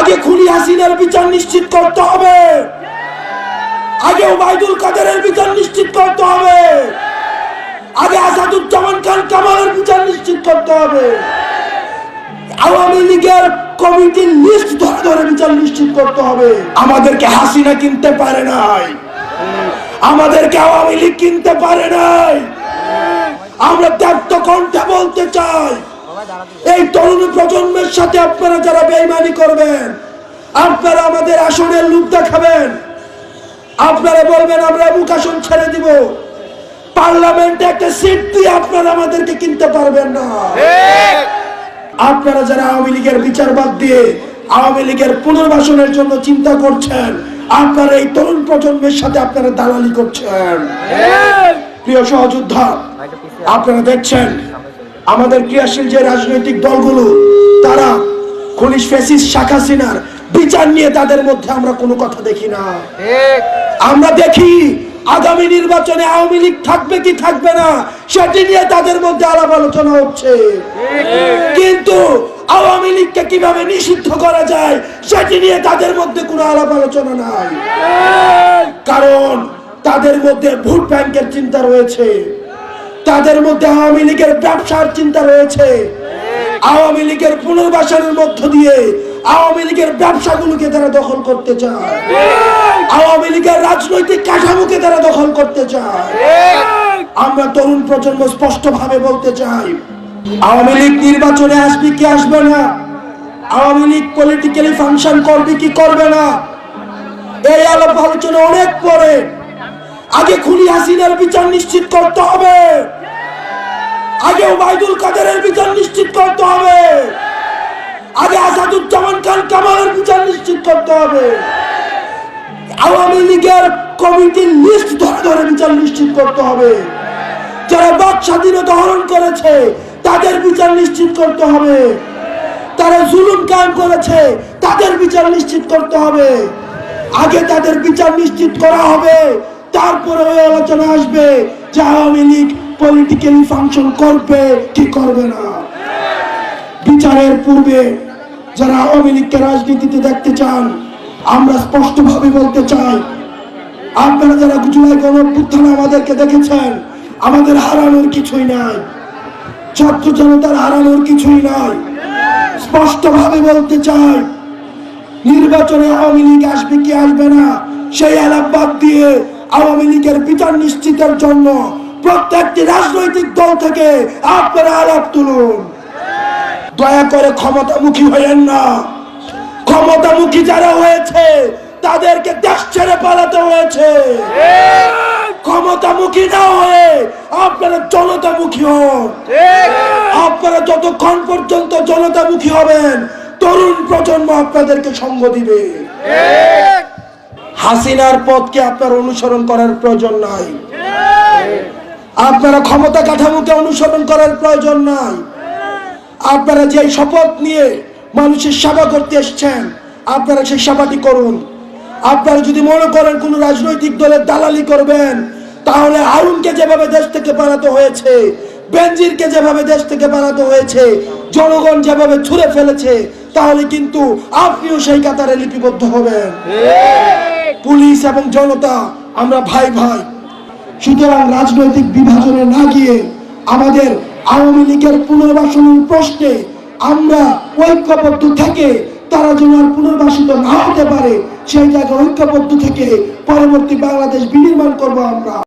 আগে খুনি হাসিনার বিচার নিশ্চিত করতে হবে, আগে ওবায়দুল কাদেরের বিচার নিশ্চিত করতে হবে, আগে আসাদুজ্জামান খান কামালের বিচার নিশ্চিত করতে হবে, আওয়ামী লীগের কমিটির লিস্ট ধরে ধরে বিচার নিশ্চিত করতে হবে। আমাদেরকে হাসিনা কিনতে পারে নাই, আমাদেরকে আওয়ামী লীগ কিনতে পারে নাই। আমরা ত্যাক্ত কণ্ঠে বলতে চাই, এই তরুণ প্রজন্মের সাথে আপনারা যারা বেঈমানি করবেন, আপনারা আমাদের আসনের লোক দেখাবেন, আপনারা বলবেন আমরা মুখ আসন ছেড়ে দিব, পার্লামেন্টে একটা সিট দিয়ে আপনারা আমাদেরকে কিনতে পারবেন না। আপনারা যারা আওয়ামী লীগের বিচার বাদ দিয়ে আওয়ামী লীগের পুনর্বাসনের জন্য চিন্তা করছেন, আপনারা এই তরুণ প্রজন্মের সাথে আপনারা দালালি করছেন। প্রিয় সহযোদ্ধা, আপনারা দেখছেন আমাদের ক্রিয়াশীল যে রাজনৈতিক দলগুলো, তারা খুনি ফ্যাসিস্ট শেখ হাসিনার বিচার নিয়ে তাদের মধ্যে আমরা কোনো কথা দেখি না। আমরা দেখি আগামী নির্বাচনে আওয়ামী লীগ থাকবে কি থাকবে না সেটি নিয়ে তাদের মধ্যে আলাপ আলোচনা হচ্ছে, কিন্তু আওয়ামী লীগকে কিভাবে নিষিদ্ধ করা যায় সেটি নিয়ে তাদের মধ্যে কোনো আলাপ আলোচনা নাই। কারণ তাদের মধ্যে ভোট ব্যাংকের চিন্তা রয়েছে, তাদের মধ্যে আওয়ামী লীগের ব্যবসার চিন্তা রয়েছে, আওয়ামী লীগের পুনর্বাসনের মধ্য দিয়ে আওয়ামী লীগের ব্যবসাগুলোকে তারা দখল করতে চায়, আওয়ামী লীগের রাজনৈতিক কাঠামোকে তারা দখল করতে চায়। আমরা তরুণ প্রজন্ম স্পষ্ট ভাবে বলতে চাই, আওয়ামী লীগ নির্বাচনে আসবে কি আসবে না, আওয়ামী লীগ পলিটিক্যালি ফাংশন করবে কি করবে না, এই আলাপ আলোচনা অনেক পরে। আগে খুনি হাসিনার বিচার নিশ্চিত করতে হবে, আগে ওবায়দুল কাদেরের বিচার নিশ্চিত করতে হবে, আগে আসাদুজ্জামান খান কামালের বিচার নিশ্চিত করতে হবে, আওয়ামী লীগের কমিটির লিস্ট ধরে ধরে বিচার নিশ্চিত করতে হবে, যারা বাক স্বাধীনতা হরণ করেছে তাদের বিচার নিশ্চিত করতে হবে, তারা জুলুম কায়েম করেছে তাদের বিচার নিশ্চিত করতে হবে। আগে তাদের বিচার নিশ্চিত করা হবে, তারপরে ওই আলোচনা আসবে যে আওয়ামী লীগ পলিটিক্যালি ফাংশন করবে কি করবে না। বিচারের পূর্বে যারা আওয়ামী লীগকে রাজনীতিতে দেখতে চান, আমরা স্পষ্ট ভাবে বলতে চাই, আপনারা যারা জুলাই গণঅভ্যুত্থানে আমাদেরকে দেখেছেন, আমাদের হারানোর কিছুই নাই, ছাত্র জনতার হারানোর কিছুই নাই। স্পষ্ট ভাবে বলতে চাই, নির্বাচনে আওয়ামী লীগ আসবে কি আসবে না সেই আলাপ বাদ দিয়ে আওয়ামী লীগের বিচার নিশ্চিতের জন্য প্রত্যেকটি রাজনৈতিক দল থেকে আপনারা আলাপ তুলুন। দয়া করে ক্ষমতামুখী হয়েন না, ক্ষমতামুখী যারা হয়েছে তাদেরকে দেশ ছেড়ে পালাতে হয়েছে। ক্ষমতামুখী না হয়ে আপনারা জনতামুখী হন। আপনারা যতক্ষণ পর্যন্ত জনতামুখী হবেন, তরুণ প্রজন্ম আপনাদেরকে সঙ্গ দিবে। হাসিনার পথকে আপনার অনুসরণ করার প্রয়োজন নাই, আপনারা ক্ষমতা কাঠামোকে অনুসরণ করার প্রয়োজন নাই। আপনারা যে শপথ নিয়ে মানুষের সেবা করতে এসেছেন, আপনারা সেই সেবাটি করুন। আপনারা যদি মনে করেন কোন রাজনৈতিক দলের দালালি করবেন, তাহলে হারুনকে যেভাবে দেশ থেকে পালাতে হয়েছে, বেনজিরকে যেভাবে দেশ থেকে পালাতে হয়েছে, জনগণ যেভাবে ছুঁড়ে ফেলেছে, তাহলে কিন্তু আপনিও সেই কাতারে লিপিবদ্ধ হবেন। পুলিশ এবং জনতা আমরা ভাই ভাই, সুতরাং রাজনৈতিক বিভাজনে না গিয়ে আমাদের আওয়ামী লীগের পুনর্বাসনের প্রশ্নে আমরা ঐক্যবদ্ধ থেকে তারা যেন আর পুনর্বাসিত না হতে পারে সেই জায়গায় ঐক্যবদ্ধ থেকে পরবর্তী বাংলাদেশ বিনির্মাণ করবো আমরা।